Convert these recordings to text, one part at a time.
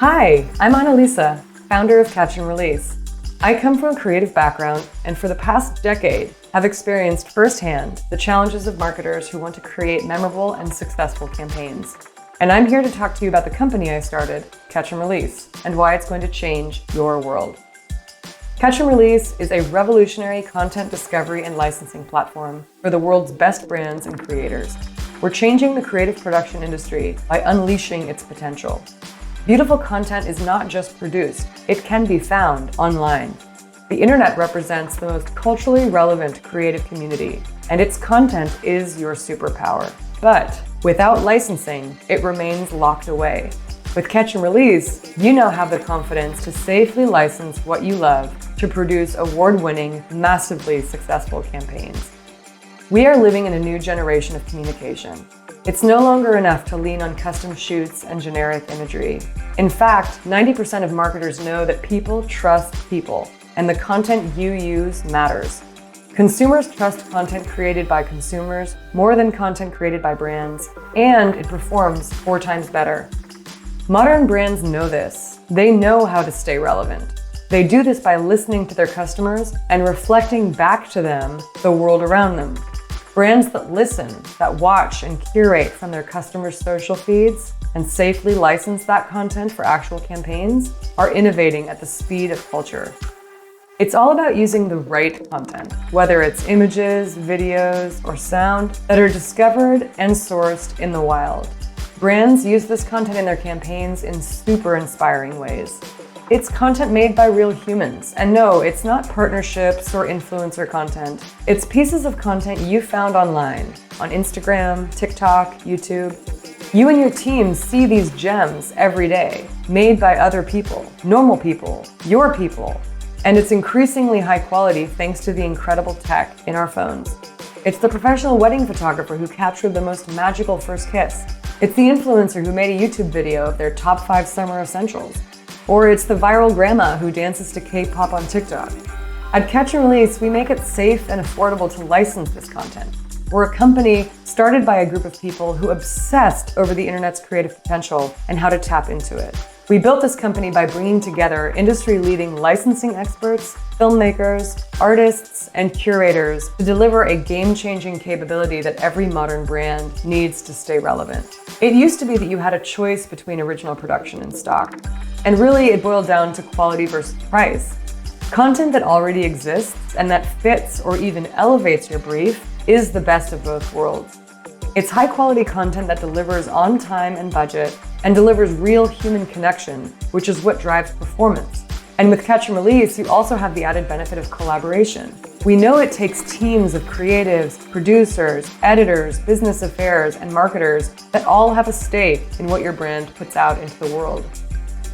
Hi, I'm Annalisa, founder of Catch+Release. I come from a creative background and for the past decade have experienced firsthand the challenges of marketers who want to create memorable and successful campaigns. And I'm here to talk to you about the company I started, Catch+Release, and why it's going to change your world. Catch+Release is a revolutionary content discovery and licensing platform for the world's best brands and creators. We're changing the creative production industry by unleashing its potential. Beautiful content is not just produced, it can be found online. The internet represents the most culturally relevant creative community, and its content is your superpower. But without licensing, it remains locked away. With Catch+Release, you now have the confidence to safely license what you love to produce award-winning, massively successful campaigns. We are living in a new generation of communication. It's no longer enough to lean on custom shoots and generic imagery. In fact, 90% of marketers know that people trust people, and the content you use matters. Consumers trust content created by consumers more than content created by brands, and it performs 4 times better. Modern brands know this. They know how to stay relevant. They do this by listening to their customers and reflecting back to them the world around them. Brands that listen, that watch and curate from their customers' social feeds and safely license that content for actual campaigns are innovating at the speed of culture. It's all about using the right content, whether it's images, videos, or sound that are discovered and sourced in the wild. Brands use this content in their campaigns in super inspiring ways. It's content made by real humans. And no, it's not partnerships or influencer content. It's pieces of content you found online, on Instagram, TikTok, YouTube. You and your team see these gems every day, made by other people, normal people, your people. And it's increasingly high quality thanks to the incredible tech in our phones. It's the professional wedding photographer who captured the most magical first kiss. It's the influencer who made a YouTube video of their top 5 summer essentials. Or it's the viral grandma who dances to K-pop on TikTok. At Catch+Release, we make it safe and affordable to license this content. We're a company started by a group of people who obsessed over the internet's creative potential and how to tap into it. We built this company by bringing together industry-leading licensing experts, filmmakers, artists, and curators to deliver a game-changing capability that every modern brand needs to stay relevant. It used to be that you had a choice between original production and stock. And really, it boiled down to quality versus price. Content that already exists and that fits or even elevates your brief is the best of both worlds. It's high-quality content that delivers on time and budget and delivers real human connection, which is what drives performance. And with Catch+Release, you also have the added benefit of collaboration. We know it takes teams of creatives, producers, editors, business affairs, and marketers that all have a stake in what your brand puts out into the world.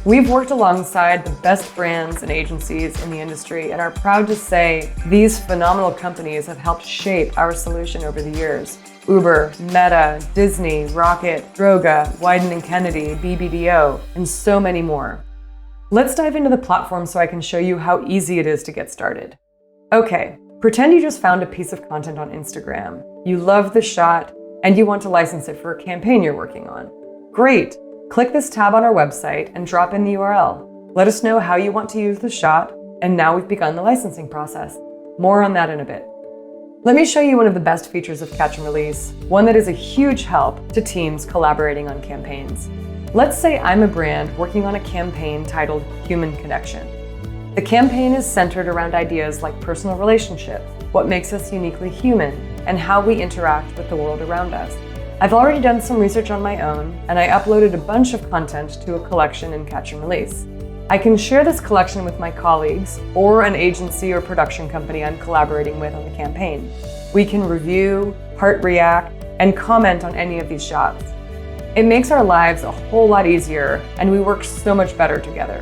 We've worked alongside the best brands and agencies in the industry and are proud to say these phenomenal companies have helped shape our solution over the years. Uber, Meta, Disney, Rocket, Droga, Wieden & Kennedy, BBDO, and so many more. Let's dive into the platform so I can show you how easy it is to get started. Okay, pretend you just found a piece of content on Instagram. You love the shot and you want to license it for a campaign you're working on. Great! Click this tab on our website and drop in the URL. Let us know how you want to use the shot, and now we've begun the licensing process. More on that in a bit. Let me show you one of the best features of Catch+Release, one that is a huge help to teams collaborating on campaigns. Let's say I'm a brand working on a campaign titled Human Connection. The campaign is centered around ideas like personal relationships, what makes us uniquely human, and how we interact with the world around us. I've already done some research on my own, and I uploaded a bunch of content to a collection in Catch+Release. I can share this collection with my colleagues or an agency or production company I'm collaborating with on the campaign. We can review, heart react, and comment on any of these shots. It makes our lives a whole lot easier, and we work so much better together.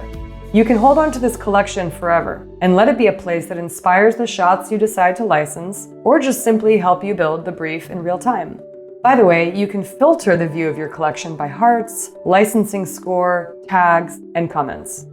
You can hold on to this collection forever and let it be a place that inspires the shots you decide to license or just simply help you build the brief in real time. By the way, you can filter the view of your collection by hearts, licensing score, tags, and comments.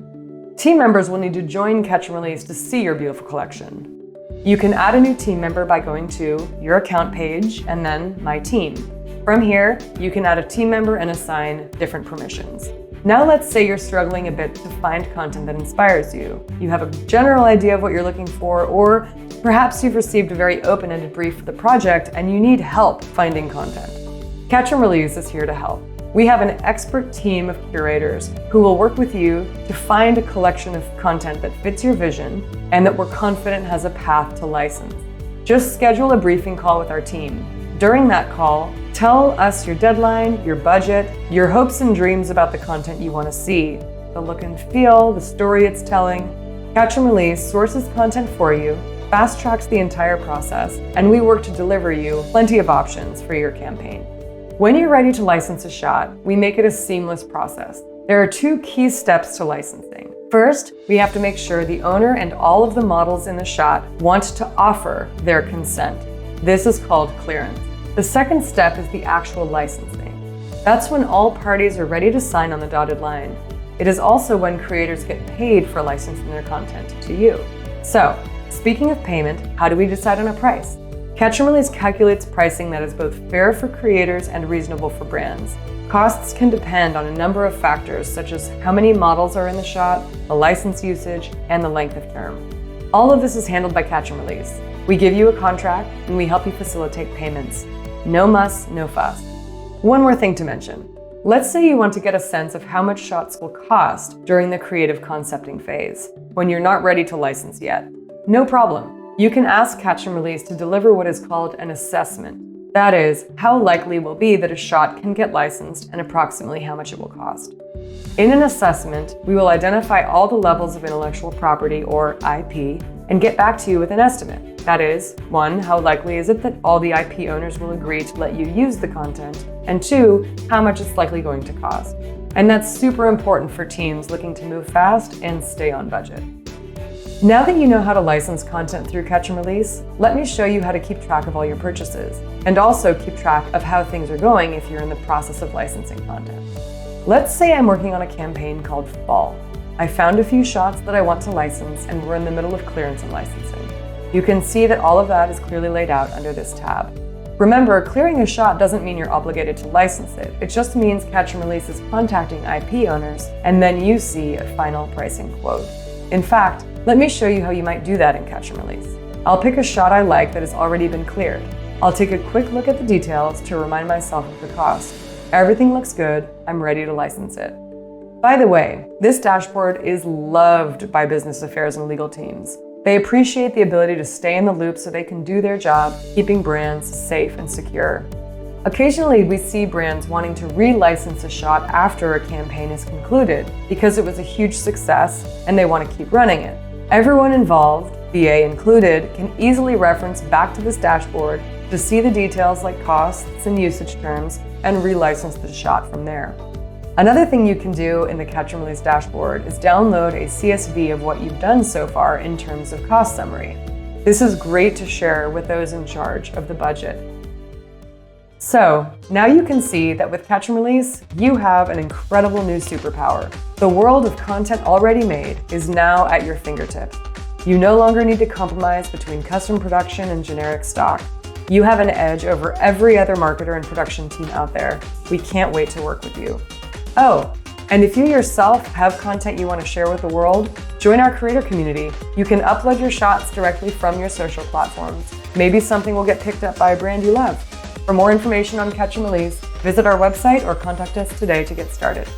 Team members will need to join Catch+Release to see your beautiful collection. You can add a new team member by going to your account page and then My Team. From here, you can add a team member and assign different permissions. Now let's say you're struggling a bit to find content that inspires you. You have a general idea of what you're looking for, or perhaps you've received a very open-ended brief for the project and you need help finding content. Catch+Release is here to help. We have an expert team of curators who will work with you to find a collection of content that fits your vision and that we're confident has a path to license. Just schedule a briefing call with our team. During that call, tell us your deadline, your budget, your hopes and dreams about the content you want to see, the look and feel, the story it's telling. Catch+Release sources content for you, fast tracks the entire process, and we work to deliver you plenty of options for your campaign. When you're ready to license a shot, we make it a seamless process. There are 2 key steps to licensing. First, we have to make sure the owner and all of the models in the shot want to offer their consent. This is called clearance. The second step is the actual licensing. That's when all parties are ready to sign on the dotted line. It is also when creators get paid for licensing their content to you. So, speaking of payment, how do we decide on a price? Catch+Release calculates pricing that is both fair for creators and reasonable for brands. Costs can depend on a number of factors, such as how many models are in the shot, the license usage, and the length of term. All of this is handled by Catch+Release. We give you a contract, and we help you facilitate payments. No muss, no fuss. One more thing to mention. Let's say you want to get a sense of how much shots will cost during the creative concepting phase, when you're not ready to license yet. No problem. You can ask Catch+Release to deliver what is called an assessment. That is, how likely will be that a shot can get licensed and approximately how much it will cost. In an assessment, we will identify all the levels of intellectual property, or IP, and get back to you with an estimate. That is, 1, how likely is it that all the IP owners will agree to let you use the content, and 2, how much it's likely going to cost. And that's super important for teams looking to move fast and stay on budget. Now that you know how to license content through Catch+Release, let me show you how to keep track of all your purchases, and also keep track of how things are going if you're in the process of licensing content. Let's say I'm working on a campaign called Fall. I found a few shots that I want to license, and we're in the middle of clearance and licensing. You can see that all of that is clearly laid out under this tab. Remember, clearing a shot doesn't mean you're obligated to license it. It just means Catch+Release is contacting IP owners, and then you see a final pricing quote. In fact, let me show you how you might do that in Catch+Release. I'll pick a shot I like that has already been cleared. I'll take a quick look at the details to remind myself of the cost. Everything looks good, I'm ready to license it. By the way, this dashboard is loved by business affairs and legal teams. They appreciate the ability to stay in the loop so they can do their job, keeping brands safe and secure. Occasionally, we see brands wanting to relicense a shot after a campaign is concluded because it was a huge success and they want to keep running it. Everyone involved, VA included, can easily reference back to this dashboard to see the details like costs and usage terms and relicense the shot from there. Another thing you can do in the Catch+Release dashboard is download a CSV of what you've done so far in terms of cost summary. This is great to share with those in charge of the budget. So, now you can see that with Catch+Release, you have an incredible new superpower. The world of content already made is now at your fingertips. You no longer need to compromise between custom production and generic stock. You have an edge over every other marketer and production team out there. We can't wait to work with you. Oh, and if you yourself have content you want to share with the world, join our creator community. You can upload your shots directly from your social platforms. Maybe something will get picked up by a brand you love. For more information on Catch+Release, visit our website or contact us today to get started.